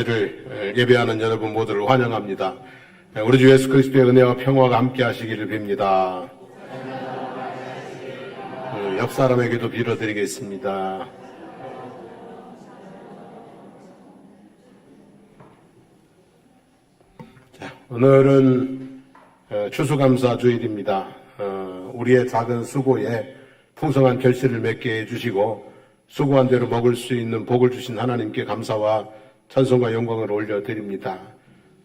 를 예배하는 여러분 모두를 환영합니다. 우리 주 예수 그리스도의 은혜와 평화가 함께 하시기를 빕니다. 옆 사람에게도 빌어드리겠습니다. 자, 오늘은 추수감사 주일입니다. 우리의 작은 수고에 풍성한 결실을 맺게 해주시고 수고한 대로 먹을 수 있는 복을 주신 하나님께 감사와 찬송과 영광을 올려드립니다.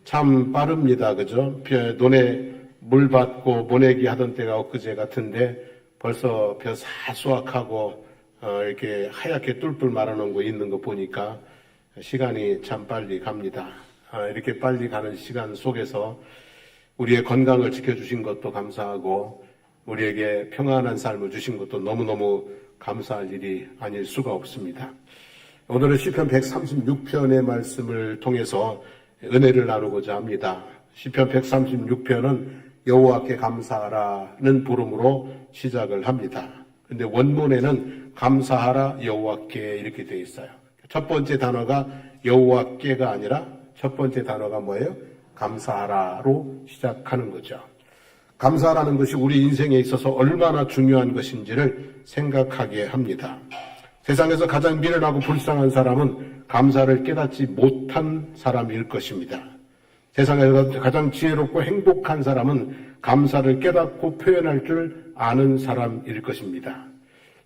참 빠릅니다. 그죠? 논에 물 받고 보내기 하던 때가 엊그제 같은데 벌써 벼 사수확하고 이렇게 하얗게 뚫뚫 말아놓은 거 있는 거 보니까 시간이 참 빨리 갑니다. 이렇게 빨리 가는 시간 속에서 우리의 건강을 지켜주신 것도 감사하고 우리에게 평안한 삶을 주신 것도 너무너무 감사할 일이 아닐 수가 없습니다. 오늘은 시편 136편의 말씀을 통해서 은혜를 나누고자 합니다. 시편 136편은 여호와께 감사하라는 부름으로 시작을 합니다. 근데 원문에는 감사하라 여호와께 이렇게 되어 있어요. 첫 번째 단어가 여호와께가 아니라 첫 번째 단어가 뭐예요? 감사하라로 시작하는 거죠. 감사라는 것이 우리 인생에 있어서 얼마나 중요한 것인지를 생각하게 합니다. 세상에서 가장 미련하고 불쌍한 사람은 감사를 깨닫지 못한 사람일 것입니다. 세상에서 가장 지혜롭고 행복한 사람은 감사를 깨닫고 표현할 줄 아는 사람일 것입니다.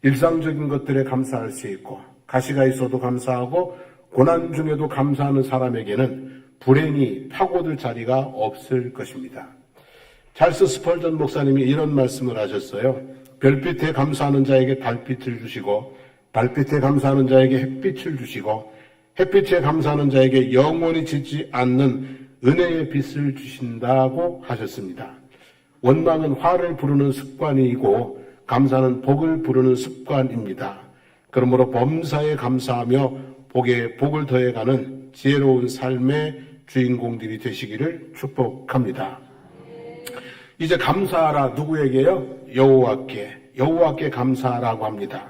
일상적인 것들에 감사할 수 있고 가시가 있어도 감사하고 고난 중에도 감사하는 사람에게는 불행이 파고들 자리가 없을 것입니다. 찰스 스펄전 목사님이 이런 말씀을 하셨어요. 별빛에 감사하는 자에게 달빛을 주시고 달빛에 감사하는 자에게 햇빛을 주시고 햇빛에 감사하는 자에게 영원히 지지 않는 은혜의 빛을 주신다고 하셨습니다. 원망은 화를 부르는 습관이고 감사는 복을 부르는 습관입니다. 그러므로 범사에 감사하며 복에 복을 더해가는 지혜로운 삶의 주인공들이 되시기를 축복합니다. 이제 감사하라 누구에게요? 여호와께 감사하라고 합니다.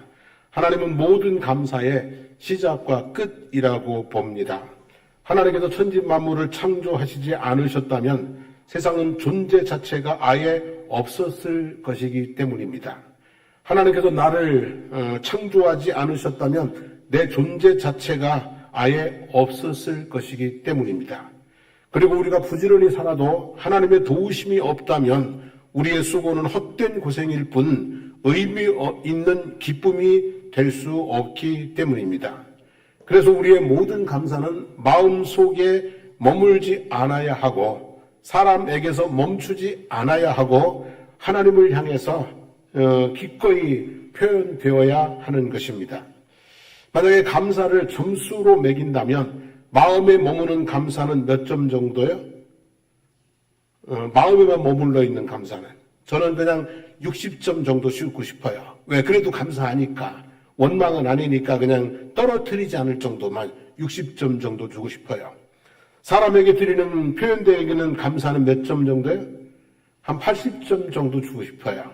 하나님은 모든 감사의 시작과 끝이라고 봅니다. 하나님께서 천지 만물을 창조하시지 않으셨다면 세상은 존재 자체가 아예 없었을 것이기 때문입니다. 하나님께서 나를 창조하지 않으셨다면 내 존재 자체가 아예 없었을 것이기 때문입니다. 그리고 우리가 부지런히 살아도 하나님의 도우심이 없다면 우리의 수고는 헛된 고생일 뿐 의미 있는 기쁨이 될 수 없기 때문입니다. 그래서 우리의 모든 감사는 마음속에 머물지 않아야 하고 사람에게서 멈추지 않아야 하고 하나님을 향해서 기꺼이 표현되어야 하는 것입니다. 만약에 감사를 점수로 매긴다면 마음에 머무는 감사는 몇 점 정도요? 마음에만 머물러 있는 감사는 저는 그냥 60점 정도 씌우고 싶어요. 왜? 그래도 감사하니까. 원망은 아니니까 그냥 떨어뜨리지 않을 정도만 60점 정도 주고 싶어요. 사람에게 드리는 표현되기는 감사는 몇 점 정도요? 한 80점 정도 주고 싶어요.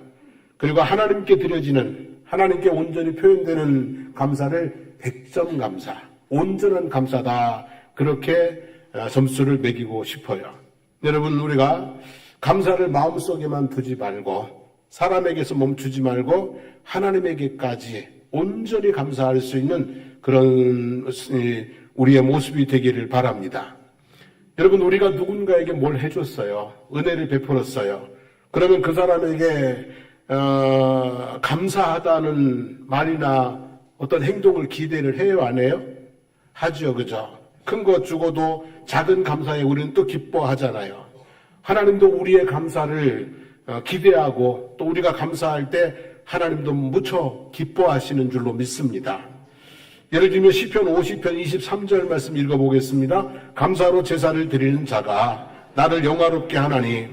그리고 하나님께 드려지는 하나님께 온전히 표현되는 감사를 100점 감사, 온전한 감사다. 그렇게 점수를 매기고 싶어요. 여러분, 우리가 감사를 마음속에만 두지 말고 사람에게서 멈추지 말고 하나님에게까지 온전히 감사할 수 있는 그런 우리의 모습이 되기를 바랍니다. 여러분, 우리가 누군가에게 뭘 해줬어요. 은혜를 베풀었어요. 그러면 그 사람에게 감사하다는 말이나 어떤 행동을 기대를 해요, 안 해요? 하죠, 그죠? 큰 거 주고도 작은 감사에 우리는 또 기뻐하잖아요. 하나님도 우리의 감사를 기대하고 또 우리가 감사할 때 하나님도 무척 기뻐하시는 줄로 믿습니다. 예를 들면 시편 50편 23절 말씀 읽어보겠습니다. 감사로 제사를 드리는 자가 나를 영화롭게 하나니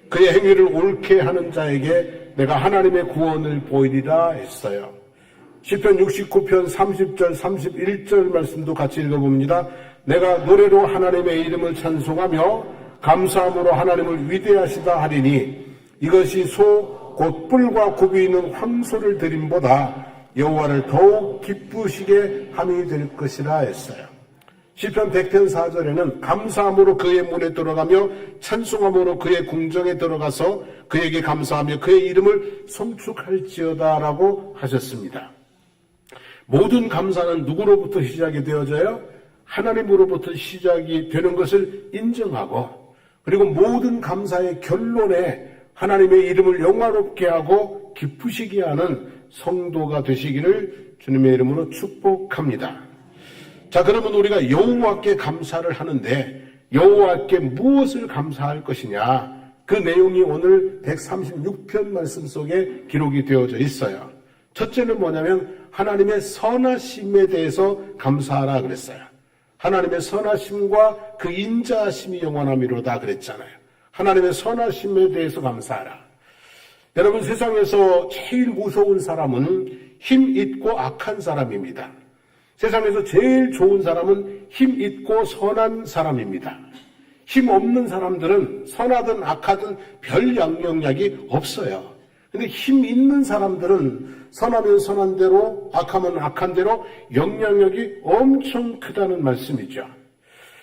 그의 행위를 옳게 하는 자에게 내가 하나님의 구원을 보이리라 했어요. 시편 69편 30절 31절 말씀도 같이 읽어봅니다. 내가 노래로 하나님의 이름을 찬송하며 감사함으로 하나님을 위대하시다 하리니 이것이 소 곧 뿔과 굽이 있는 황소를 드림보다 여호와를 더욱 기쁘시게 함이 될 것이라 했어요. 시편 100편 4절에는 감사함으로 그의 문에 들어가며 찬송함으로 그의 궁정에 들어가서 그에게 감사하며 그의 이름을 송축할지어다라고 하셨습니다. 모든 감사는 누구로부터 시작이 되어져요? 하나님으로부터 시작이 되는 것을 인정하고, 그리고 모든 감사의 결론에 하나님의 이름을 영화롭게 하고 기쁘시게 하는 성도가 되시기를 주님의 이름으로 축복합니다. 자, 그러면 우리가 여호와께 감사를 하는데 여호와께 무엇을 감사할 것이냐? 그 내용이 오늘 136편 말씀 속에 기록이 되어져 있어요. 첫째는 뭐냐면 하나님의 선하심에 대해서 감사하라 그랬어요. 하나님의 선하심과 그 인자하심이 영원함이로다 그랬잖아요. 하나님의 선하심에 대해서 감사하라. 여러분, 세상에서 제일 무서운 사람은 힘 있고 악한 사람입니다. 세상에서 제일 좋은 사람은 힘 있고 선한 사람입니다. 힘 없는 사람들은 선하든 악하든 별 영향력이 없어요. 근데 힘 있는 사람들은 선하면 선한 대로, 악하면 악한 대로 영향력이 엄청 크다는 말씀이죠.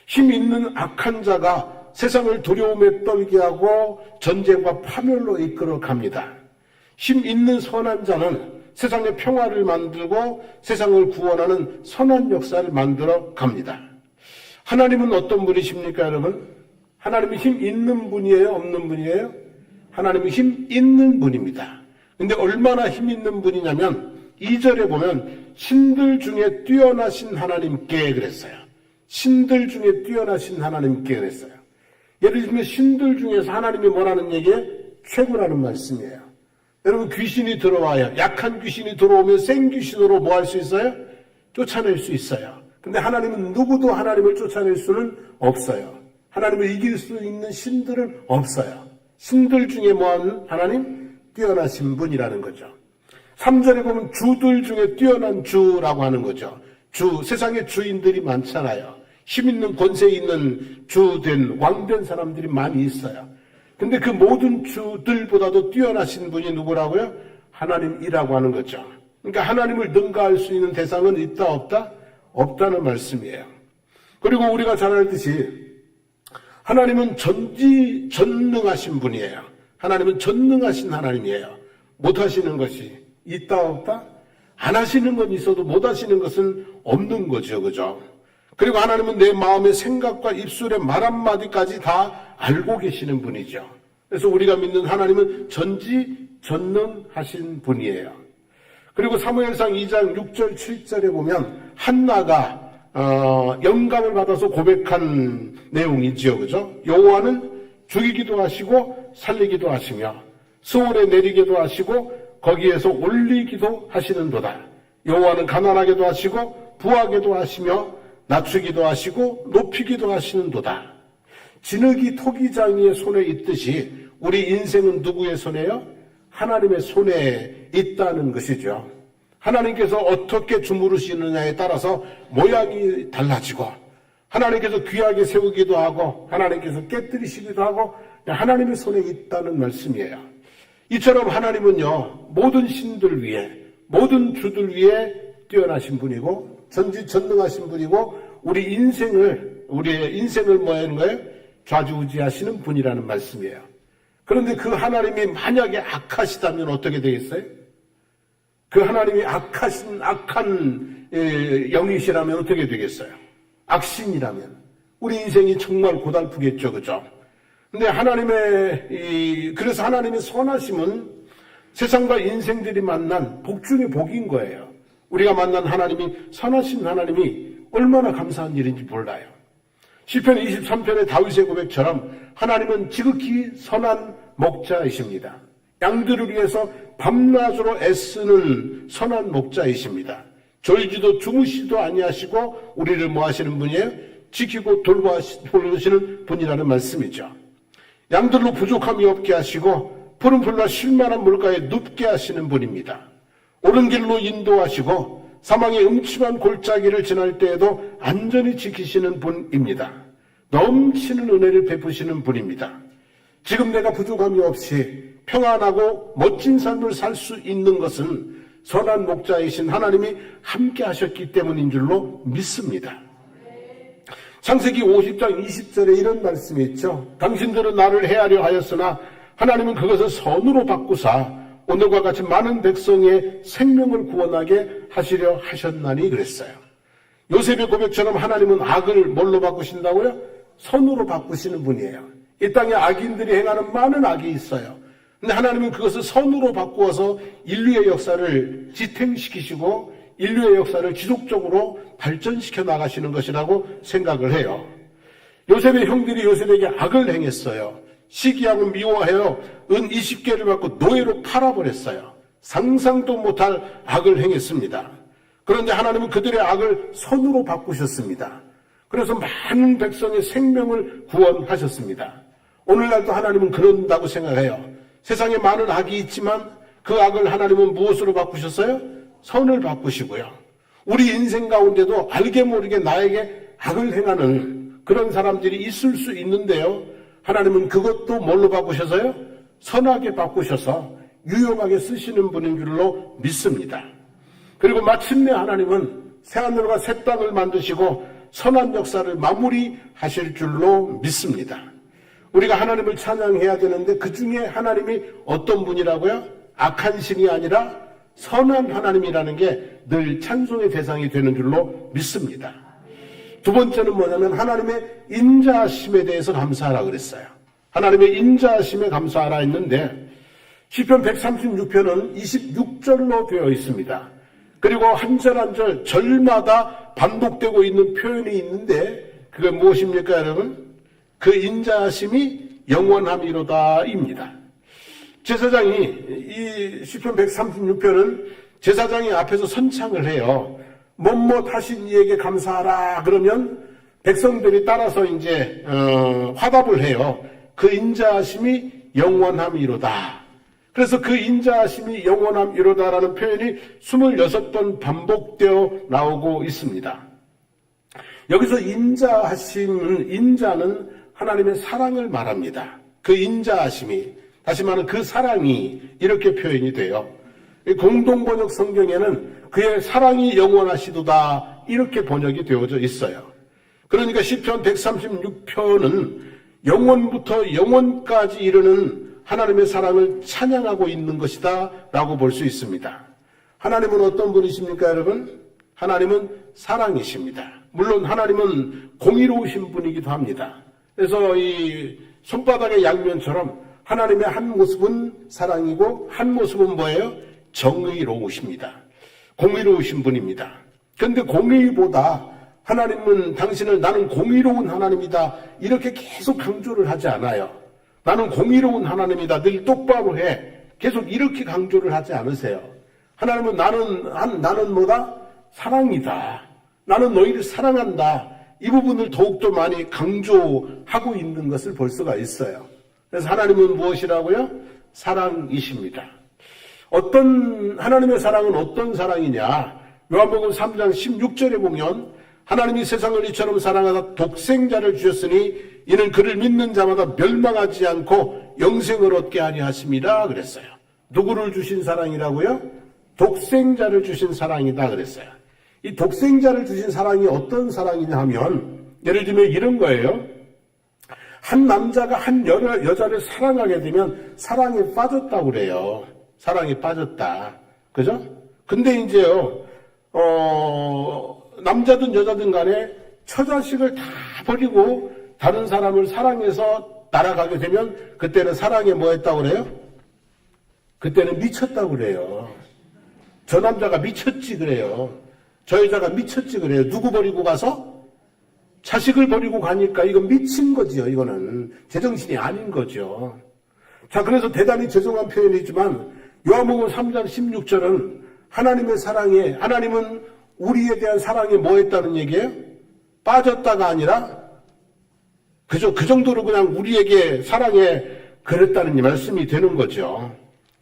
힘 있는 악한 자가 세상을 두려움에 떨게 하고 전쟁과 파멸로 이끌어 갑니다. 힘 있는 선한 자는 세상의 평화를 만들고 세상을 구원하는 선한 역사를 만들어 갑니다. 하나님은 어떤 분이십니까, 여러분? 하나님이 힘 있는 분이에요? 없는 분이에요? 하나님이 힘 있는 분입니다. 근데 얼마나 힘 있는 분이냐면 2절에 보면 신들 중에 뛰어나신 하나님께 그랬어요. 신들 중에 뛰어나신 하나님께 그랬어요. 예를 들면 신들 중에서 하나님이 뭐라는 얘기에 최고라는 말씀이에요. 여러분, 귀신이 들어와요. 약한 귀신이 들어오면 생귀신으로 뭐 할 수 있어요? 쫓아낼 수 있어요. 근데 하나님은 누구도 하나님을 쫓아낼 수는 없어요. 하나님을 이길 수 있는 신들은 없어요. 신들 중에 뭐하는 하나님? 뛰어나신 분이라는 거죠. 3절에 보면 주들 중에 뛰어난 주라고 하는 거죠. 주, 세상에 주인들이 많잖아요. 힘 있는 권세 있는 주된 왕된 사람들이 많이 있어요. 근데 그 모든 주들보다도 뛰어나신 분이 누구라고요? 하나님이라고 하는 거죠. 그러니까 하나님을 능가할 수 있는 대상은 있다 없다? 없다는 말씀이에요. 그리고 우리가 잘 알듯이 하나님은 전능하신 분이에요. 하나님은 전능하신 하나님이에요. 못하시는 것이 있다 없다? 안 하시는 건 있어도 못하시는 것은 없는 거죠. 그죠? 그리고 하나님은 내 마음의 생각과 입술의 말 한마디까지 다 알고 계시는 분이죠. 그래서 우리가 믿는 하나님은 전지전능하신 분이에요. 그리고 사무엘상 2장 6절 7절에 보면 한나가 영감을 받아서 고백한 내용이지요. 그죠? 여호와는 죽이기도 하시고 살리기도 하시며 수월에 내리기도 하시고 거기에서 올리기도 하시는도다. 여호와는 가난하게도 하시고 부하게도 하시며 낮추기도 하시고 높이기도 하시는도다. 진흙이 토기장이의 손에 있듯이 우리 인생은 누구의 손에요? 하나님의 손에 있다는 것이죠. 하나님께서 어떻게 주무르시느냐에 따라서 모양이 달라지고 하나님께서 귀하게 세우기도 하고 하나님께서 깨뜨리시기도 하고 하나님의 손에 있다는 말씀이에요. 이처럼 하나님은요, 모든 신들 위에, 모든 주들 위에 뛰어나신 분이고 전지전능하신 분이고 우리의 인생을 뭐 하는 거예요? 좌지우지하시는 분이라는 말씀이에요. 그런데 그 하나님이 만약에 악하시다면 어떻게 되겠어요? 그 하나님이 악한 영이시라면 어떻게 되겠어요? 악신이라면 우리 인생이 정말 고달프겠죠. 그죠? 근데 그래서 하나님의 선하심은 세상과 인생들이 만난 복 중에 복인 거예요. 우리가 만난 하나님이 선하신 하나님이 얼마나 감사한 일인지 몰라요. 시편 23편의 다윗의 고백처럼 하나님은 지극히 선한 목자이십니다. 양들을 위해서 밤낮으로 애쓰는 선한 목자이십니다. 졸지도 주무시도 아니하시고 우리를 뭐 하시는 분이에요? 지키고 돌보시는 분이라는 말씀이죠. 양들로 부족함이 없게 하시고 푸른 풀과 쉴만한 물가에 눕게 하시는 분입니다. 옳은 길로 인도하시고 사망의 음침한 골짜기를 지날 때에도 안전히 지키시는 분입니다. 넘치는 은혜를 베푸시는 분입니다. 지금 내가 부족함이 없이 평안하고 멋진 삶을 살 수 있는 것은 선한 목자이신 하나님이 함께 하셨기 때문인 줄로 믿습니다. 창세기 50장 20절에 이런 말씀이 있죠. 당신들은 나를 해하려 하였으나 하나님은 그것을 선으로 바꾸사 오늘과 같이 많은 백성의 생명을 구원하게 하시려 하셨나니 그랬어요. 요셉의 고백처럼 하나님은 악을 뭘로 바꾸신다고요? 선으로 바꾸시는 분이에요. 이 땅에 악인들이 행하는 많은 악이 있어요. 근데 하나님은 그것을 선으로 바꾸어서 인류의 역사를 지탱시키시고 인류의 역사를 지속적으로 발전시켜 나가시는 것이라고 생각을 해요. 요셉의 형들이 요셉에게 악을 행했어요. 시기하고 미워하여 은 20개를 받고 노예로 팔아버렸어요. 상상도 못할 악을 행했습니다. 그런데 하나님은 그들의 악을 선으로 바꾸셨습니다. 그래서 많은 백성의 생명을 구원하셨습니다. 오늘날도 하나님은 그런다고 생각해요. 세상에 많은 악이 있지만 그 악을 하나님은 무엇으로 바꾸셨어요? 선을 바꾸시고요. 우리 인생 가운데도 알게 모르게 나에게 악을 행하는 그런 사람들이 있을 수 있는데요. 하나님은 그것도 뭘로 바꾸셔서요? 선하게 바꾸셔서 유용하게 쓰시는 분인 줄로 믿습니다. 그리고 마침내 하나님은 새하늘과 새 땅을 만드시고 선한 역사를 마무리하실 줄로 믿습니다. 우리가 하나님을 찬양해야 되는데 그 중에 하나님이 어떤 분이라고요? 악한 신이 아니라 선한 하나님이라는 게 늘 찬송의 대상이 되는 줄로 믿습니다. 두 번째는 뭐냐면 하나님의 인자하심에 대해서 감사하라 그랬어요. 하나님의 인자하심에 감사하라 했는데 시편 136편은 26절로 되어 있습니다. 그리고 한 절 한 절 절마다 반복되고 있는 표현이 있는데 그게 무엇입니까 여러분? 그 인자하심이 영원함이로다입니다. 제사장이 이 시편 136편은 제사장이 앞에서 선창을 해요. 뭐뭐 하신 이에게 감사하라 그러면 백성들이 따라서 이제 화답을 해요. 그 인자하심이 영원함이로다. 그래서 그 인자하심이 영원함이로다라는 표현이 26번 반복되어 나오고 있습니다. 여기서 인자는 하나님의 사랑을 말합니다. 그 인자하심이, 다시 말하면 그 사랑이 이렇게 표현이 돼요. 공동번역 성경에는 그의 사랑이 영원하시도다 이렇게 번역이 되어져 있어요. 그러니까 시편 136편은 영원부터 영원까지 이르는 하나님의 사랑을 찬양하고 있는 것이다 라고 볼 수 있습니다. 하나님은 어떤 분이십니까 여러분? 하나님은 사랑이십니다. 물론 하나님은 공의로우신 분이기도 합니다. 그래서 이 손바닥의 양면처럼 하나님의 한 모습은 사랑이고 한 모습은 뭐예요? 정의로우십니다. 공의로우신 분입니다. 그런데 공의보다 하나님은 당신을 나는 공의로운 하나님이다 이렇게 계속 강조를 하지 않아요. 나는 공의로운 하나님이다 늘 똑바로 해 계속 이렇게 강조를 하지 않으세요. 하나님은 나는 뭐다? 사랑이다. 나는 너희를 사랑한다. 이 부분을 더욱더 많이 강조하고 있는 것을 볼 수가 있어요. 그래서 하나님은 무엇이라고요? 사랑이십니다. 하나님의 사랑은 어떤 사랑이냐? 요한복음 3장 16절에 보면 하나님이 세상을 이처럼 사랑하사 독생자를 주셨으니 이는 그를 믿는 자마다 멸망하지 않고 영생을 얻게 하려 하심이라 그랬어요. 누구를 주신 사랑이라고요? 독생자를 주신 사랑이다 그랬어요. 이 독생자를 주신 사랑이 어떤 사랑이냐 하면 예를 들면 이런 거예요. 한 남자가 한 여자를 사랑하게 되면 사랑에 빠졌다고 그래요. 사랑에 빠졌다. 그죠? 근데 이제요, 남자든 여자든 간에 처자식을 다 버리고 다른 사람을 사랑해서 날아가게 되면 그때는 사랑에 뭐 했다고 그래요? 그때는 미쳤다고 그래요. 저 남자가 미쳤지 그래요. 저 여자가 미쳤지 그래요. 누구 버리고 가서? 자식을 버리고 가니까 이건 미친 거지요. 이거는 제정신이 아닌 거죠. 자, 그래서 대단히 죄송한 표현이지만 요한복음 3장 16절은 하나님의 사랑에, 하나님은 우리에 대한 사랑에 뭐 했다는 얘기예요? 빠졌다가 아니라 그저 그 정도로 그냥 우리에게 사랑에 그랬다는 말씀이 되는 거죠.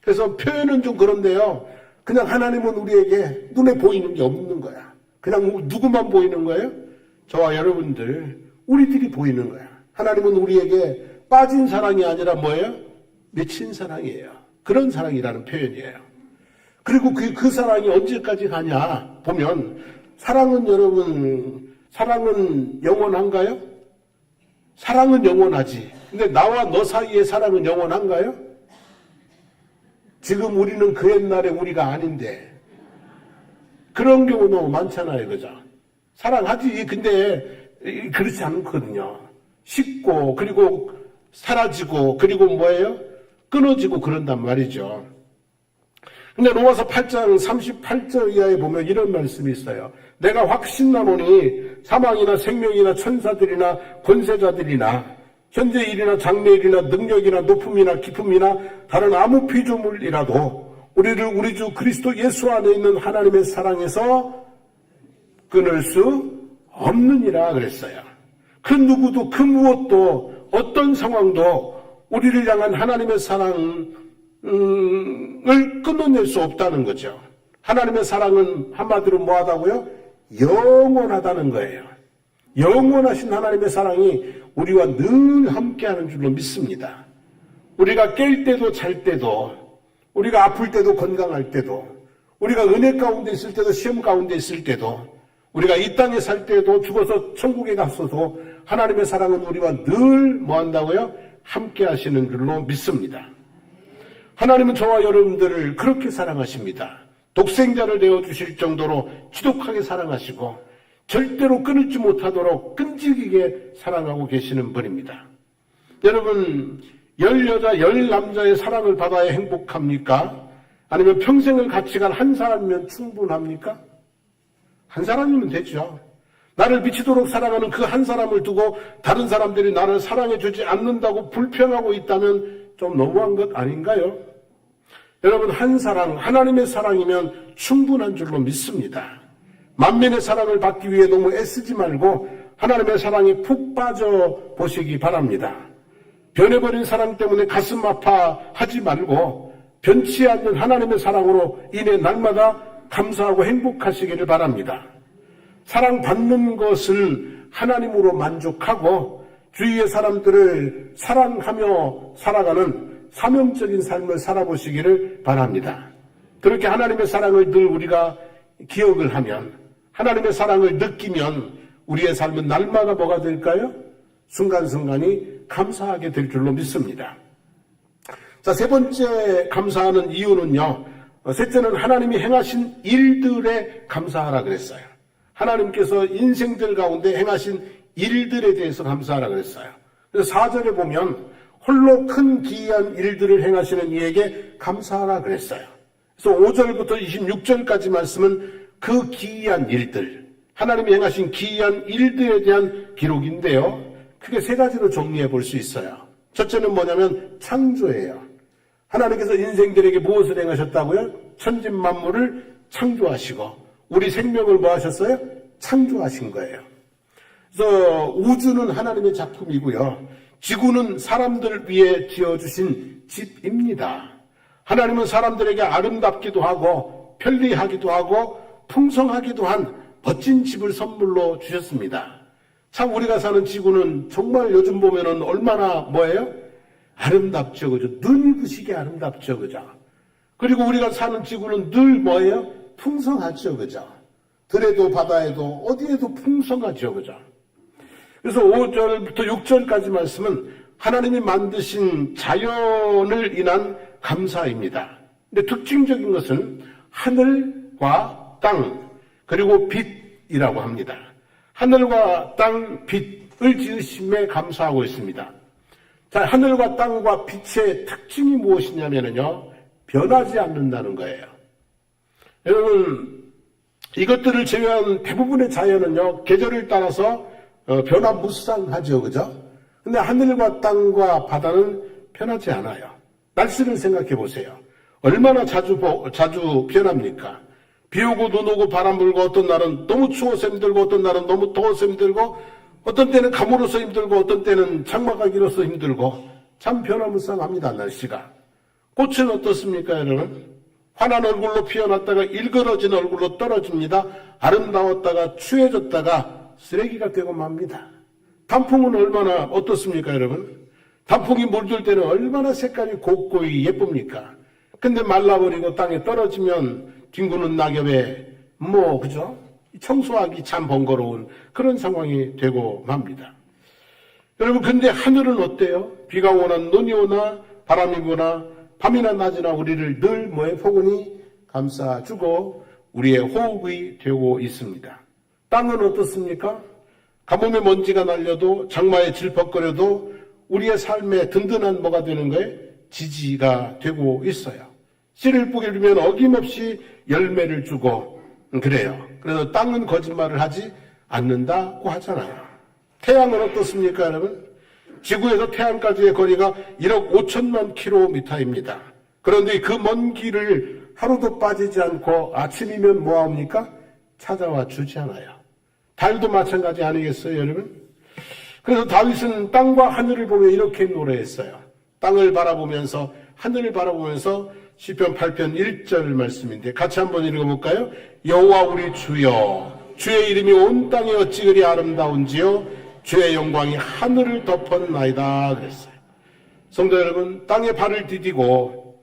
그래서 표현은 좀 그런데요. 그냥 하나님은 우리에게 눈에 보이는 게 없는 거야. 그냥 누구만 보이는 거예요? 저와 여러분들, 우리들이 보이는 거야. 하나님은 우리에게 빠진 사랑이 아니라 뭐예요? 맺힌 사랑이에요. 그런 사랑이라는 표현이에요. 그리고 그 사랑이 언제까지 가냐 보면 사랑은 여러분 사랑은 영원한가요? 사랑은 영원하지. 근데 나와 너 사이의 사랑은 영원한가요? 지금 우리는 그 옛날에 우리가 아닌데. 그런 경우 너무 많잖아요, 그죠? 사랑하지. 근데 그렇지 않거든요. 식고, 그리고 사라지고, 그리고 뭐예요? 끊어지고 그런단 말이죠. 근데 로마서 8장 38절 이하에 보면 이런 말씀이 있어요. 내가 확신나노니 사망이나 생명이나 천사들이나 권세자들이나 현재 일이나 장래 일이나 능력이나 높음이나 깊음이나 다른 아무 피조물이라도 우리를 우리 주 그리스도 예수 안에 있는 하나님의 사랑에서 끊을 수 없느니라 그랬어요. 그 누구도 그 무엇도 어떤 상황도 우리를 향한 하나님의 사랑을 끊어낼 수 없다는 거죠. 하나님의 사랑은 한마디로 뭐하다고요? 영원하다는 거예요. 영원하신 하나님의 사랑이 우리와 늘 함께하는 줄로 믿습니다. 우리가 깰 때도 잘 때도, 우리가 아플 때도 건강할 때도, 우리가 은혜 가운데 있을 때도 시험 가운데 있을 때도, 우리가 이 땅에 살 때도 죽어서 천국에 갔어도 하나님의 사랑은 우리와 늘 뭐한다고요? 함께 하시는 줄로 믿습니다. 하나님은 저와 여러분들을 그렇게 사랑하십니다. 독생자를 내어주실 정도로 지독하게 사랑하시고 절대로 끊을지 못하도록 끈질기게 사랑하고 계시는 분입니다. 여러분, 10여자 10남자의 사랑을 받아야 행복합니까? 아니면 평생을 같이 간 한 사람이면 충분합니까? 한 사람이면 되죠. 나를 미치도록 사랑하는 그 한 사람을 두고 다른 사람들이 나를 사랑해 주지 않는다고 불평하고 있다면 좀 너무한 것 아닌가요? 여러분, 한 사랑, 하나님의 사랑이면 충분한 줄로 믿습니다. 만민의 사랑을 받기 위해 너무 애쓰지 말고 하나님의 사랑에 푹 빠져 보시기 바랍니다. 변해버린 사랑 때문에 가슴 아파하지 말고 변치 않는 하나님의 사랑으로 인해 날마다 감사하고 행복하시기를 바랍니다. 사랑받는 것은 하나님으로 만족하고 주위의 사람들을 사랑하며 살아가는 사명적인 삶을 살아보시기를 바랍니다. 그렇게 하나님의 사랑을 늘 우리가 기억을 하면, 하나님의 사랑을 느끼면 우리의 삶은 날마다 뭐가 될까요? 순간순간이 감사하게 될 줄로 믿습니다. 자, 세 번째 감사하는 이유는요, 셋째는 하나님이 행하신 일들에 감사하라 그랬어요. 하나님께서 인생들 가운데 행하신 일들에 대해서 감사하라 그랬어요. 그래서 4절에 보면 홀로 큰 기이한 일들을 행하시는 이에게 감사하라 그랬어요. 그래서 5절부터 26절까지 말씀은 그 기이한 일들, 하나님이 행하신 기이한 일들에 대한 기록인데요. 크게 세 가지로 정리해 볼 수 있어요. 첫째는 뭐냐면 창조예요. 하나님께서 인생들에게 무엇을 행하셨다고요? 천진 만물을 창조하시고 우리 생명을 뭐 하셨어요? 창조하신 거예요. 그래서 우주는 하나님의 작품이고요. 지구는 사람들 위해 지어주신 집입니다. 하나님은 사람들에게 아름답기도 하고 편리하기도 하고 풍성하기도 한 멋진 집을 선물로 주셨습니다. 참 우리가 사는 지구는 정말 요즘 보면은 얼마나 뭐예요? 아름답죠, 그죠? 눈이 부시게 아름답죠, 그죠? 그리고 우리가 사는 지구는 늘 뭐예요? 풍성하죠, 그죠? 들에도 바다에도 어디에도 풍성하죠, 그죠? 그래서 5절부터 6절까지 말씀은 하나님이 만드신 자연을 인한 감사입니다. 근데 특징적인 것은 하늘과 땅, 그리고 빛이라고 합니다. 하늘과 땅, 빛을 지으심에 감사하고 있습니다. 자, 하늘과 땅과 빛의 특징이 무엇이냐면요, 변하지 않는다는 거예요. 여러분, 이것들을 제외한 대부분의 자연은요, 계절을 따라서 변화무쌍하죠, 그죠? 근데 하늘과 땅과 바다는 변하지 않아요. 날씨를 생각해 보세요. 얼마나 자주 변합니까? 비 오고 눈 오고 바람 불고 어떤 날은 너무 추워서 힘들고 어떤 날은 너무 더워서 힘들고 어떤 때는 가물어서 힘들고 어떤 때는 장마가 길어서 힘들고 참 변화무쌍합니다, 날씨가. 꽃은 어떻습니까, 여러분? 환한 얼굴로 피어났다가 일그러진 얼굴로 떨어집니다. 아름다웠다가 추해졌다가 쓰레기가 되고 맙니다. 단풍은 얼마나 어떻습니까, 여러분? 단풍이 물들 때는 얼마나 색깔이 곱고이 예쁩니까? 근데 말라버리고 땅에 떨어지면 뒹구는 낙엽에 그죠? 청소하기 참 번거로운 그런 상황이 되고 맙니다. 여러분, 근데 하늘은 어때요? 비가 오나 눈이 오나 바람이 부나 밤이나 낮이나 우리를 늘 포근히 감싸주고 우리의 호흡이 되고 있습니다. 땅은 어떻습니까? 가뭄에 먼지가 날려도 장마에 질퍽거려도 우리의 삶에 든든한 뭐가 되는 거예요? 지지가 되고 있어요. 씨를 뿌리면 어김없이 열매를 주고 그래요. 그래서 땅은 거짓말을 하지 않는다고 하잖아요. 태양은 어떻습니까, 여러분? 지구에서 태양까지의 거리가 1억 5천만 킬로미터입니다. 그런데 그 먼 길을 하루도 빠지지 않고 아침이면 뭐합니까? 찾아와 주지 않아요. 달도 마찬가지 아니겠어요, 여러분? 그래서 다윗은 땅과 하늘을 보며 이렇게 노래했어요. 땅을 바라보면서, 하늘을 바라보면서 시편 8편 1절 말씀인데 같이 한번 읽어볼까요? 여호와 우리 주여, 주의 이름이 온 땅에 어찌 그리 아름다운지요, 주의 영광이 하늘을 덮었나이다 그랬어요. 성도 여러분, 땅에 발을 디디고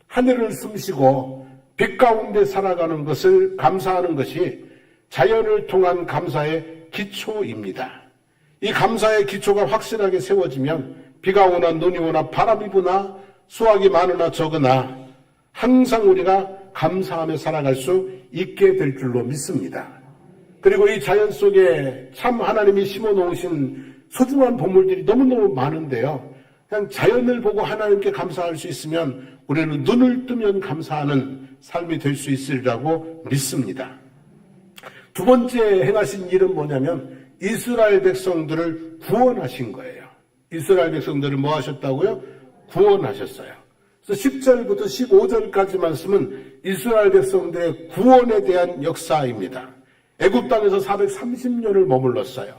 하늘을 숨쉬고 빛 가운데 살아가는 것을 감사하는 것이 자연을 통한 감사의 기초입니다. 이 감사의 기초가 확실하게 세워지면 비가 오나 눈이 오나 바람이 부나 수확이 많으나 적으나 항상 우리가 감사하며 살아갈 수 있게 될 줄로 믿습니다. 그리고 이 자연 속에 참 하나님이 심어놓으신 소중한 보물들이 너무너무 많은데요. 그냥 자연을 보고 하나님께 감사할 수 있으면 우리는 눈을 뜨면 감사하는 삶이 될 수 있으리라고 믿습니다. 두 번째 행하신 일은 뭐냐면 이스라엘 백성들을 구원하신 거예요. 이스라엘 백성들을 뭐 하셨다고요? 구원하셨어요. 그래서 10절부터 15절까지 말씀은 이스라엘 백성들의 구원에 대한 역사입니다. 애굽 땅에서 430년을 머물렀어요.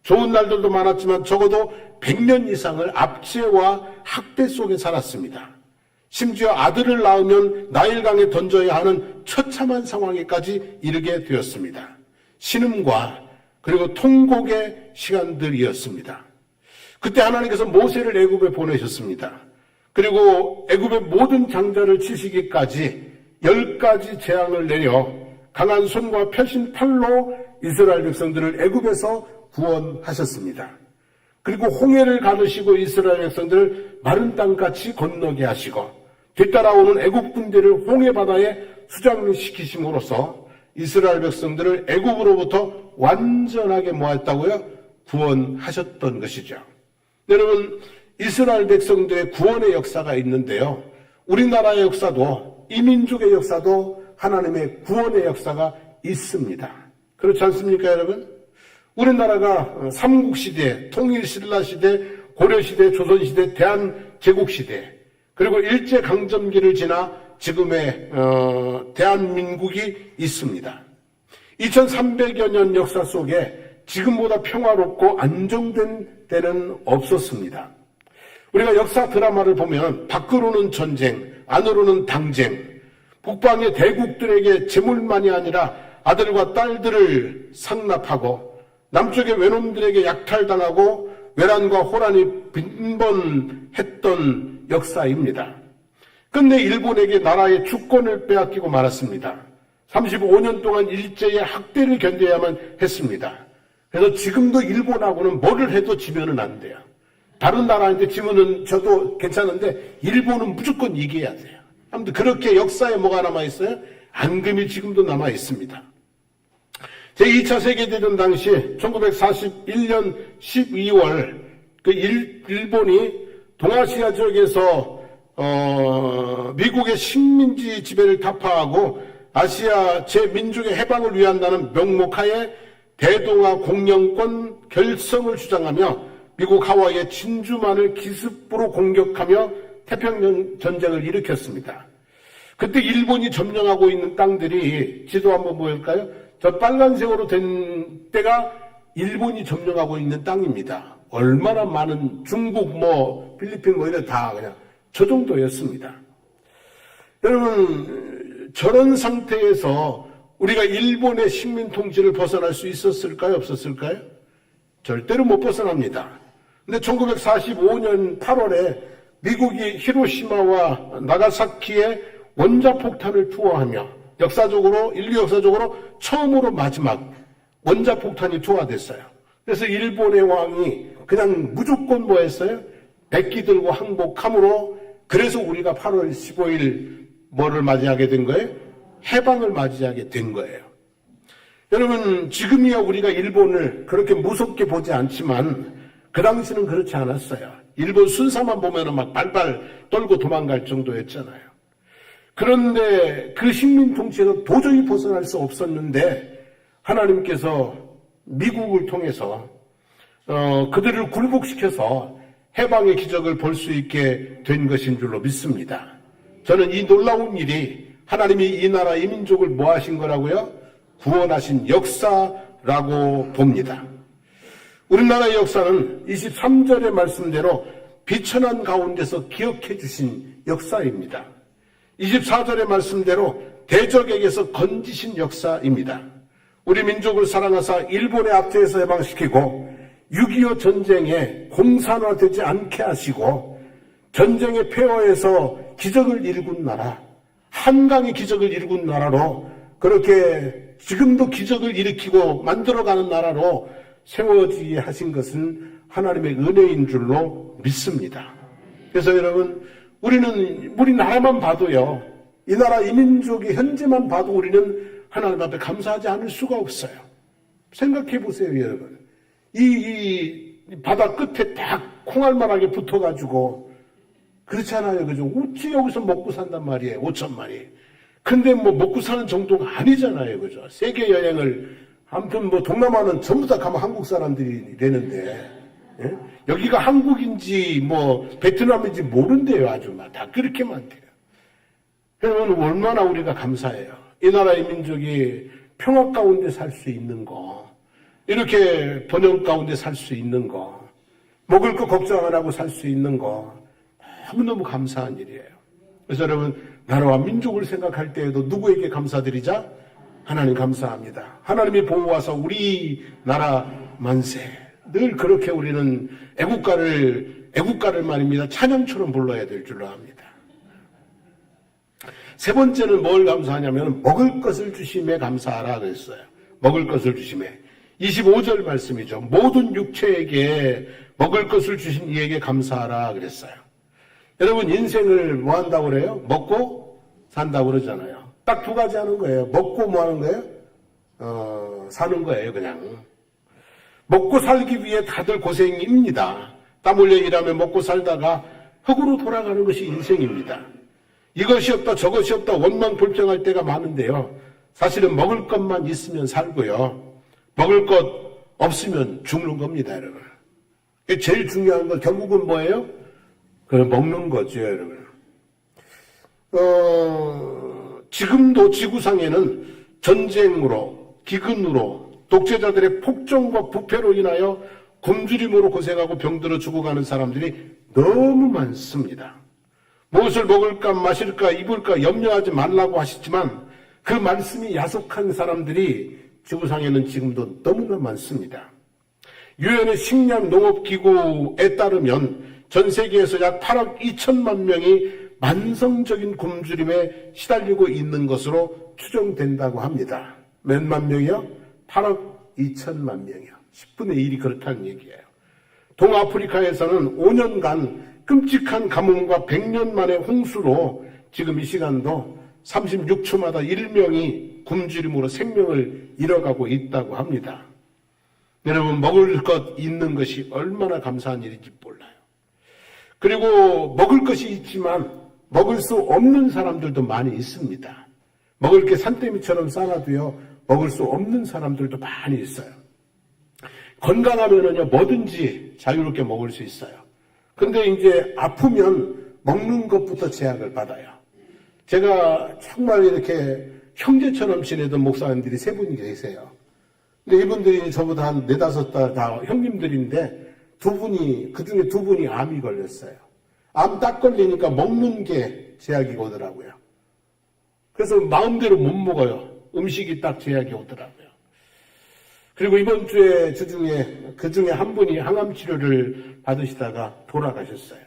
좋은 날들도 많았지만 적어도 100년 이상을 압제와 학대 속에 살았습니다. 심지어 아들을 낳으면 나일강에 던져야 하는 처참한 상황에까지 이르게 되었습니다. 신음과 그리고 통곡의 시간들이었습니다. 그때 하나님께서 모세를 애굽에 보내셨습니다. 그리고 애굽의 모든 장자를 치시기까지 10가지 재앙을 내려 강한 손과 펴신 팔로 이스라엘 백성들을 애굽에서 구원하셨습니다. 그리고 홍해를 가르시고 이스라엘 백성들을 마른 땅같이 건너게 하시고 뒤따라오는 애굽 군대를 홍해 바다에 수장시키심으로써 이스라엘 백성들을 애굽으로부터 완전하게 모았다고요? 구원하셨던 것이죠. 여러분, 이스라엘 백성들의 구원의 역사가 있는데요. 우리나라의 역사도 이 민족의 역사도 하나님의 구원의 역사가 있습니다. 그렇지 않습니까, 여러분? 우리나라가 삼국시대, 통일신라시대, 고려시대, 조선시대, 대한제국시대, 그리고 일제강점기를 지나 지금의 대한민국이 있습니다. 2300여 년 역사 속에 지금보다 평화롭고 안정된 때는 없었습니다. 우리가 역사 드라마를 보면 밖으로는 전쟁, 안으로는 당쟁, 북방의 대국들에게 재물만이 아니라 아들과 딸들을 상납하고 남쪽의 외놈들에게 약탈당하고 외란과 호란이 빈번했던 역사입니다. 끝내 일본에게 나라의 주권을 빼앗기고 말았습니다. 35년 동안 일제의 학대를 견뎌야만 했습니다. 그래서 지금도 일본하고는 뭐를 해도 지면은 안 돼요. 다른 나라한테 지면은 저도 괜찮은데 일본은 무조건 이겨야 돼요. 아무튼 그렇게 역사에 뭐가 남아있어요? 앙금이 지금도 남아있습니다. 제2차 세계대전 당시 1941년 12월 일본이 동아시아 지역에서 미국의 식민지 지배를 타파하고 아시아 제민족의 해방을 위한다는 명목하에 대동아 공영권 결성을 주장하며 미국 하와이의 진주만을 기습부로 공격하며 태평양 전쟁을 일으켰습니다. 그때 일본이 점령하고 있는 땅들이 지도 한번 보일까요? 저 빨간색으로 된 때가 일본이 점령하고 있는 땅입니다. 얼마나 많은 중국, 필리핀 이런 다 그냥 저 정도였습니다. 여러분, 저런 상태에서 우리가 일본의 식민 통치를 벗어날 수 있었을까요? 없었을까요? 절대로 못 벗어납니다. 근데 1945년 8월에 미국이 히로시마와 나가사키에 원자폭탄을 투하하며 인류 역사적으로 처음으로 마지막 원자폭탄이 투하됐어요. 그래서 일본의 왕이 그냥 무조건 뭐 했어요? 백기 들고 항복함으로, 그래서 우리가 8월 15일 뭐를 맞이하게 된 거예요? 해방을 맞이하게 된 거예요. 여러분, 지금이야 우리가 일본을 그렇게 무섭게 보지 않지만 그 당시는 그렇지 않았어요. 일본 순사만 보면은 막 발발 떨고 도망갈 정도였잖아요. 그런데 그 식민 통치에서 도저히 벗어날 수 없었는데 하나님께서 미국을 통해서 그들을 굴복시켜서 해방의 기적을 볼 수 있게 된 것인 줄로 믿습니다. 저는 이 놀라운 일이 하나님이 이 나라 이 민족을 뭐 하신 거라고요? 구원하신 역사라고 봅니다. 우리나라의 역사는 23절의 말씀대로 비천한 가운데서 기억해 주신 역사입니다. 24절의 말씀대로 대적에게서 건지신 역사입니다. 우리 민족을 사랑하사 일본의 압제에서 해방시키고 6.25 전쟁에 공산화되지 않게 하시고 전쟁의 폐허에서 기적을 일군 나라, 한강의 기적을 일군 나라로, 그렇게 지금도 기적을 일으키고 만들어가는 나라로 세워지게 하신 것은 하나님의 은혜인 줄로 믿습니다. 그래서 여러분, 우리나라만 봐도요, 이 나라 이 민족이 현재만 봐도 우리는 하나님 앞에 감사하지 않을 수가 없어요. 생각해 보세요, 여러분. 이 바다 끝에 딱 콩알만하게 붙어가지고, 그렇잖아요, 그죠? 어찌 여기서 먹고 산단 말이에요, 5천만이. 근데 뭐 먹고 사는 정도가 아니잖아요, 그죠? 세계 여행을, 아무튼 뭐 동남아는 전부 다 가면 한국 사람들이 되는데, 예? 여기가 한국인지 뭐 베트남인지 모른대요, 아주 막 다 그렇게 많대요. 여러분, 얼마나 우리가 감사해요. 이 나라의 민족이 평화 가운데 살 수 있는 거, 이렇게 번영 가운데 살 수 있는 거, 먹을 거 걱정 안 하고 살 수 있는 거, 너무너무 감사한 일이에요. 그래서 여러분, 나라와 민족을 생각할 때에도 누구에게 감사드리자? 하나님 감사합니다. 하나님이 보호하사 우리 나라 만세. 늘 그렇게 우리는 애국가를 말입니다, 찬양처럼 불러야 될 줄로 압니다. 세 번째는 뭘 감사하냐면 먹을 것을 주심에 감사하라 그랬어요. 먹을 것을 주심에. 25절 말씀이죠. 모든 육체에게 먹을 것을 주신 이에게 감사하라 그랬어요. 여러분, 인생을 뭐 한다고 그래요? 먹고 산다고 그러잖아요. 딱 두 가지 하는 거예요. 먹고 뭐 하는 거예요? 사는 거예요, 그냥. 먹고 살기 위해 다들 고생입니다. 땀 흘려 일하며 먹고 살다가 흙으로 돌아가는 것이 인생입니다. 이것이 없다 저것이 없다 원망 불평할 때가 많은데요. 사실은 먹을 것만 있으면 살고요. 먹을 것 없으면 죽는 겁니다, 여러분. 제일 중요한 건 결국은 뭐예요? 그냥 먹는 거죠, 여러분. 지금도 지구상에는 전쟁으로, 기근으로, 독재자들의 폭정과 부패로 인하여 굶주림으로 고생하고 병들어 죽어가는 사람들이 너무 많습니다. 무엇을 먹을까 마실까 입을까 염려하지 말라고 하시지만 그 말씀이 야속한 사람들이 지구상에는 지금도 너무나 많습니다. 유엔의 식량 농업기구에 따르면 전 세계에서 약 8억 2천만 명이 만성적인 굶주림에 시달리고 있는 것으로 추정된다고 합니다. 몇만 명이요? 8억 2천만 명이요. 10분의 1이 그렇다는 얘기예요. 동아프리카에서는 5년간 끔찍한 가뭄과 100년 만의 홍수로 지금 이 시간도 36초마다 1명이 굶주림으로 생명을 잃어가고 있다고 합니다. 여러분, 먹을 것 있는 것이 얼마나 감사한 일인지 몰라요. 그리고 먹을 것이 있지만 먹을 수 없는 사람들도 많이 있습니다. 먹을 게 산더미처럼 쌓아도요, 먹을 수 없는 사람들도 많이 있어요. 건강하면은요, 뭐든지 자유롭게 먹을 수 있어요. 근데 이제 아프면 먹는 것부터 제약을 받아요. 제가 정말 이렇게 형제처럼 지내던 목사님들이 세 분이 계세요. 근데 이분들이 저보다 한 4-5달 다 형님들인데 그 중에 두 분이 암이 걸렸어요. 암 딱 걸리니까 먹는 게 제약이 오더라고요. 그래서 마음대로 못 먹어요. 음식이 딱 제약이 오더라고요. 그리고 이번 주에 그 중에 한 분이 항암 치료를 받으시다가 돌아가셨어요.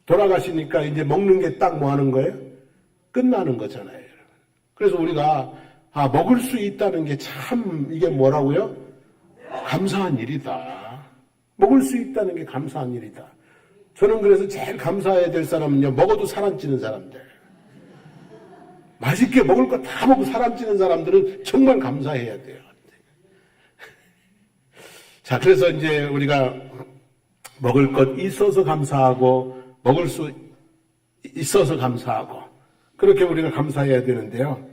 돌아가시니까 이제 먹는 게 딱 뭐 하는 거예요? 끝나는 거잖아요. 그래서 우리가 먹을 수 있다는 게 참 이게 뭐라고요? 감사한 일이다. 먹을 수 있다는 게 감사한 일이다. 저는 그래서 제일 감사해야 될 사람은요, 먹어도 살 안 찌는 사람들. 맛있게 먹을 거 다 먹고 살 안 찌는 사람들은 정말 감사해야 돼요. 자, 그래서 이제 우리가 먹을 것 있어서 감사하고, 먹을 수 있어서 감사하고, 그렇게 우리가 감사해야 되는데요.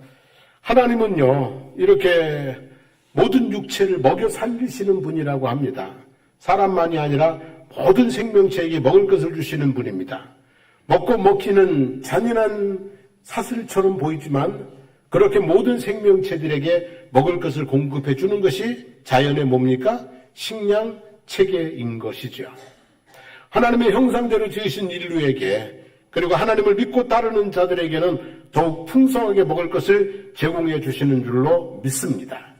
하나님은요, 이렇게 모든 육체를 먹여 살리시는 분이라고 합니다. 사람만이 아니라 모든 생명체에게 먹을 것을 주시는 분입니다. 먹고 먹기는 잔인한 사슬처럼 보이지만 그렇게 모든 생명체들에게 먹을 것을 공급해 주는 것이 자연의 뭡니까? 식량 체계인 것이죠. 하나님의 형상대로 지으신 인류에게, 그리고 하나님을 믿고 따르는 자들에게는 더욱 풍성하게 먹을 것을 제공해 주시는 줄로 믿습니다.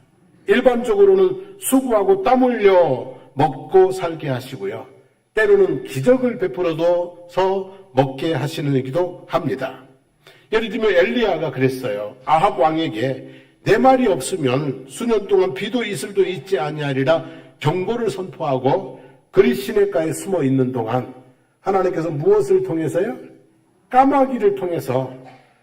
일반적으로는 수고하고 땀 흘려 먹고 살게 하시고요. 때로는 기적을 베풀어서 먹게 하시는기도 합니다. 예를 들면 엘리야가 그랬어요. 아합 왕에게 내 말이 없으면 수년 동안 비도 이슬도 있지 아니하리라 경고를 선포하고 그리 시냇가에 숨어 있는 동안 하나님께서 무엇을 통해서요? 까마귀를 통해서,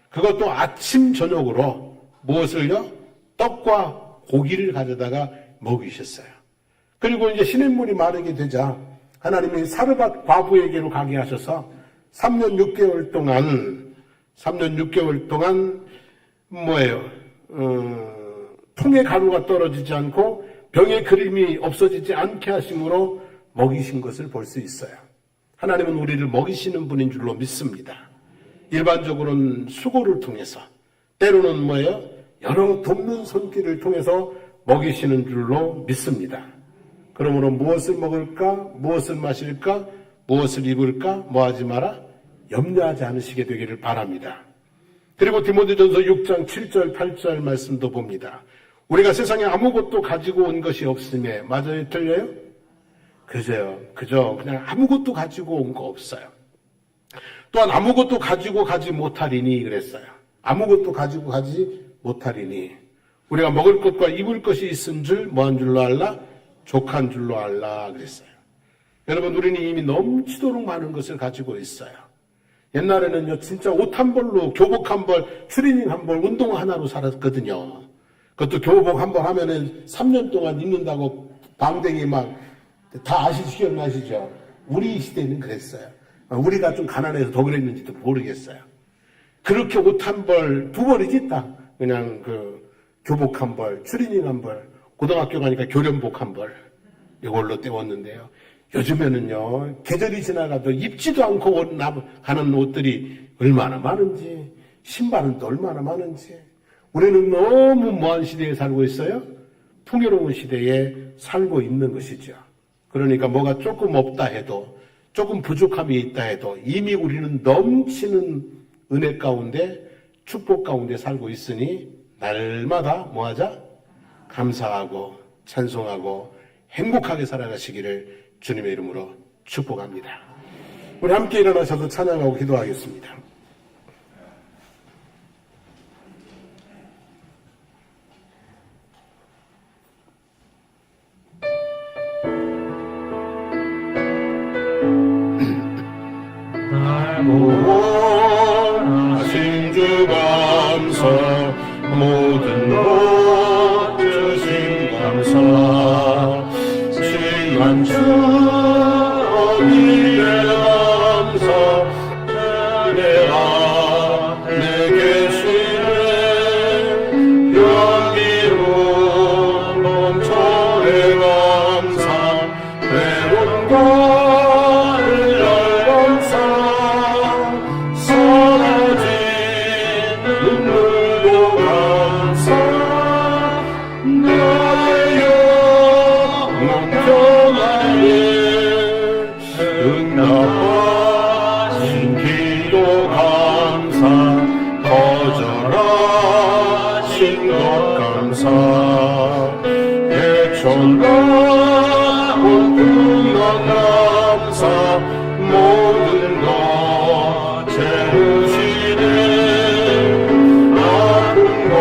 그것도 아침 저녁으로 무엇을요? 떡과 고기를 가져다가 먹이셨어요. 그리고 이제 시냇물이 마르게 되자 하나님이 사르밧 과부에게로 가게 하셔서 3년 6개월 동안 뭐예요? 통에 가루가 떨어지지 않고 병의 그림이 없어지지 않게 하심으로 먹이신 것을 볼 수 있어요. 하나님은 우리를 먹이시는 분인 줄로 믿습니다. 일반적으로는 수고를 통해서, 때로는 뭐예요? 여러 돕는 손길을 통해서 먹이시는 줄로 믿습니다. 그러므로 무엇을 먹을까, 무엇을 마실까, 무엇을 입을까, 뭐하지 마라? 염려하지 않으시게 되기를 바랍니다. 그리고 디모데전서 6장 7절 8절 말씀도 봅니다. 우리가 세상에 아무것도 가지고 온 것이 없음에, 맞아요? 틀려요? 그저 그냥 아무것도 가지고 온 거 없어요. 또한 아무것도 가지고 가지 못하리니 그랬어요. 아무것도 가지고 가지 못하리니, 우리가 먹을 것과 입을 것이 있은 줄 뭐한 줄로 알라? 족한 줄로 알라 그랬어요. 여러분, 우리는 이미 넘치도록 많은 것을 가지고 있어요. 옛날에는요, 진짜 옷 한 벌로 교복 한 벌, 추리닝 한 벌, 운동화 하나로 살았거든요. 그것도 교복 한 벌 하면은 3년 동안 입는다고 방댕이 막 다 기억나시죠? 우리 시대는 그랬어요. 우리가 좀 가난해서 더 그랬는지도 모르겠어요. 그렇게 옷 한 벌, 두 벌이지 딱. 그냥 교복 한 벌, 추리닝 한 벌, 고등학교 가니까 교련복 한 벌, 이걸로 때웠는데요. 요즘에는요, 계절이 지나가도 입지도 않고 가는 옷들이 얼마나 많은지, 신발은 또 얼마나 많은지. 우리는 너무 뭐한 시대에 살고 있어요? 풍요로운 시대에 살고 있는 것이죠. 그러니까 뭐가 조금 없다 해도, 조금 부족함이 있다 해도 이미 우리는 넘치는 은혜 가운데, 축복 가운데 살고 있으니 날마다 뭐하자? 감사하고 찬송하고 행복하게 살아가시기를 주님의 이름으로 축복합니다. 우리 함께 일어나셔서 찬양하고 기도하겠습니다. 날 구원하신 주 감사, 모든 것 주신 감사, 귀한 주 어디에 감사, 은혜가 내게 주네, 연기로운 넘쳐의 감사, 외로운 과를 감사, 사라진 눈물도 감사, 나의 영혼 평안에 응답하신 기도 감사, 거절하신 것 감사, 헤쳐나온 풍랑 감사, 모든 것 채우시네, 아픔과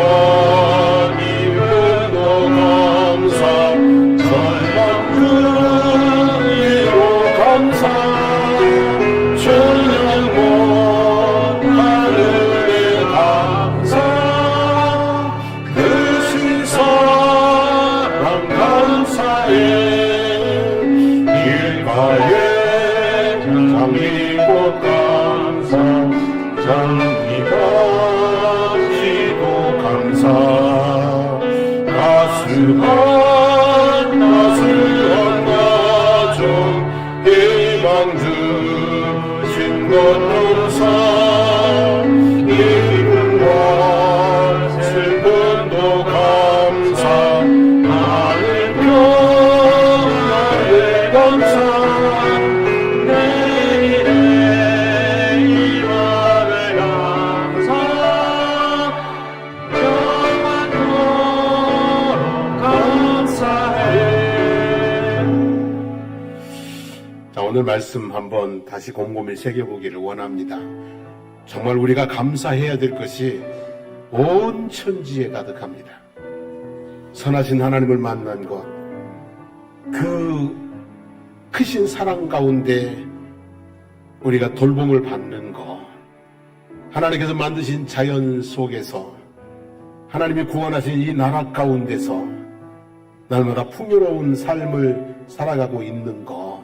장미꽃 감사 장미가지도 감사 따스한 가정 희망 주신 것 감사 기쁨과 슬픔도 감사 나를 평안을 감사 내일의 희망을 감사 영원토록 감사해. 자, 오늘 말씀 한번 다시 곰곰이 새겨보기를 원합니다. 정말 우리가 감사해야 될 것이 온 천지에 가득합니다. 선하신 하나님을 만난 것, 그 크신 사랑 가운데 우리가 돌봄을 받는 것, 하나님께서 만드신 자연 속에서 하나님이 구원하신 이 나라 가운데서 날마다 풍요로운 삶을 살아가고 있는 것,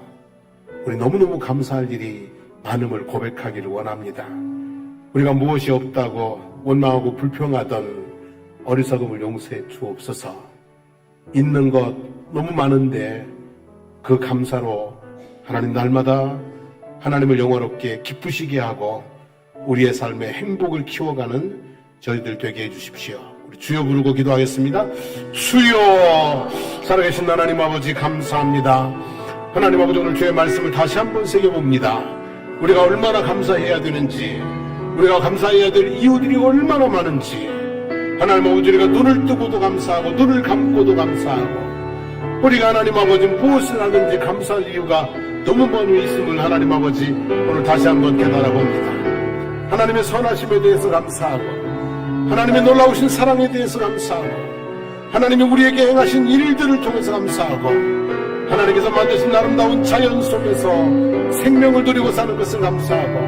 우리 너무너무 감사할 일이 많음을 고백하기를 원합니다. 우리가 무엇이 없다고 원망하고 불평하던 어리석음을 용서해 주옵소서. 있는 것 너무 많은데 그 감사로 하나님 날마다 하나님을 영원롭게 기쁘시게 하고 우리의 삶에 행복을 키워가는 저희들 되게 해주십시오. 우리 주여 부르고 기도하겠습니다. 주여, 살아계신 하나님 아버지 감사합니다. 하나님 아버지, 오늘 주의 말씀을 다시 한번 새겨봅니다. 우리가 얼마나 감사해야 되는지, 우리가 감사해야 될 이유들이 얼마나 많은지, 하나님 아버지, 우리가 눈을 뜨고도 감사하고 눈을 감고도 감사하고, 우리가 하나님 아버지 무엇을 하든지 감사할 이유가 너무 많이 있음을 하나님 아버지 오늘 다시 한번 깨달아 봅니다. 하나님의 선하심에 대해서 감사하고, 하나님의 놀라우신 사랑에 대해서 감사하고, 하나님이 우리에게 행하신 일들을 통해서 감사하고, 하나님께서 만드신 아름다운 자연 속에서 생명을 누리고 사는 것을 감사하고,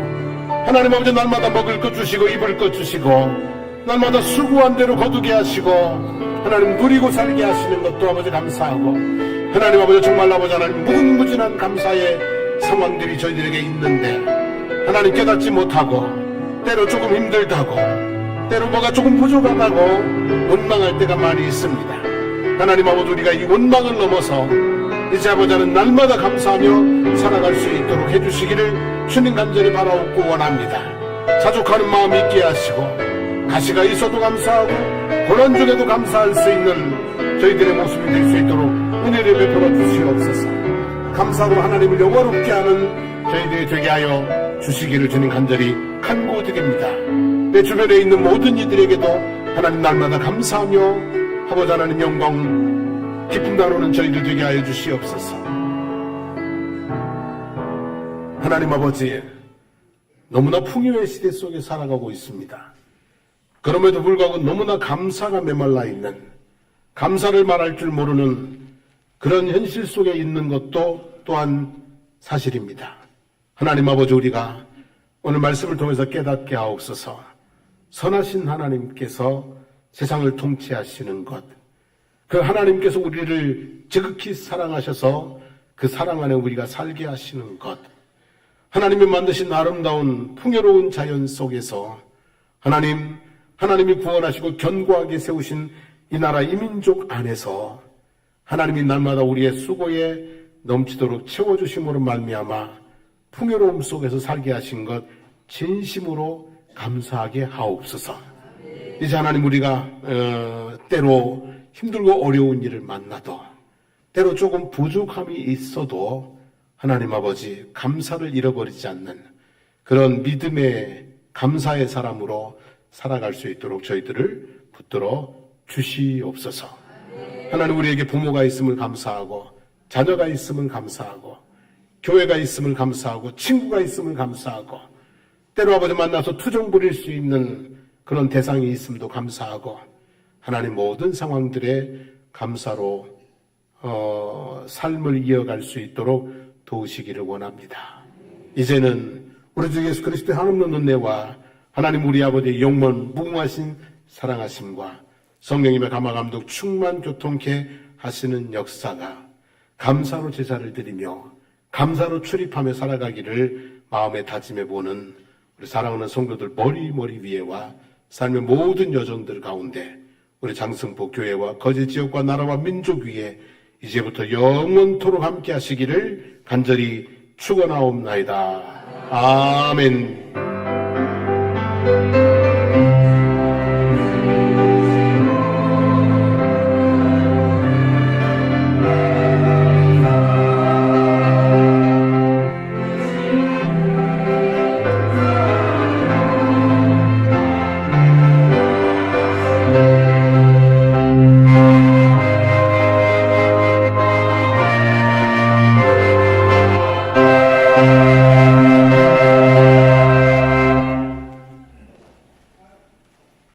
하나님 아버지 날마다 먹을 것 주시고 입을 것 주시고 날마다 수고한 대로 거두게 하시고 하나님 누리고 살게 하시는 것도 아버지 감사하고, 하나님 아버지 정말 아버지 하나님 무궁무진한 감사의 상황들이 저희들에게 있는데 하나님 깨닫지 못하고 때로 조금 힘들다고 때로 뭐가 조금 부족하다고 원망할 때가 많이 있습니다. 하나님 아버지, 우리가 이 원망을 넘어서 이제 아버지는 날마다 감사하며 살아갈 수 있도록 해주시기를 주님 간절히 바라옵고 원합니다. 자족하는 마음 있게 하시고 가시가 있어도 감사하고 고난 중에도 감사할 수 있는 저희들의 모습이 될 수 있도록 은혜를 베풀어 주시옵소서. 감사로 하나님을 영화롭게 하는 저희들이 되게 하여 주시기를 주님 간절히 간구드립니다. 내 주변에 있는 모든 이들에게도 하나님 날마다 감사하며 아버지 하나님 영광 기쁨 나누는 저희들 되게 하여 주시옵소서. 하나님 아버지, 너무나 풍요의 시대 속에 살아가고 있습니다. 그럼에도 불구하고 너무나 감사가 메말라 있는, 감사를 말할 줄 모르는 그런 현실 속에 있는 것도 또한 사실입니다. 하나님 아버지, 우리가 오늘 말씀을 통해서 깨닫게 하옵소서. 선하신 하나님께서 세상을 통치하시는 것, 그 하나님께서 우리를 지극히 사랑하셔서 그 사랑 안에 우리가 살게 하시는 것, 하나님이 만드신 아름다운 풍요로운 자연 속에서 하나님이 구원하시고 견고하게 세우신 이 나라 이 민족 안에서 하나님이 날마다 우리의 수고에 넘치도록 채워주심으로 말미암아 풍요로움 속에서 살게 하신 것 진심으로 감사하게 하옵소서. 이제 하나님, 우리가 때로 힘들고 어려운 일을 만나도 때로 조금 부족함이 있어도 하나님 아버지 감사를 잃어버리지 않는 그런 믿음의 감사의 사람으로 살아갈 수 있도록 저희들을 붙들어 주시옵소서. 하나님, 우리에게 부모가 있음을 감사하고 자녀가 있음을 감사하고 교회가 있음을 감사하고 친구가 있음을 감사하고 때로 아버지 만나서 투정 부릴 수 있는 그런 대상이 있음도 감사하고 하나님 모든 상황들에 감사로 삶을 이어갈 수 있도록 도우시기를 원합니다. 이제는 우리 주 예수 그리스도의 한없는 은혜와 하나님 우리 아버지의 영원 무궁하신 사랑하심과 성령님의 감화감독 충만 교통케 하시는 역사가 감사로 제사를 드리며 감사로 출입하며 살아가기를 마음에 다짐해 보는 우리 사랑하는 성도들 머리 위에와 삶의 모든 여정들 가운데 우리 장승포 교회와 거제 지역과 나라와 민족 위에 이제부터 영원토록 함께 하시기를 간절히 축원하옵나이다. 아멘.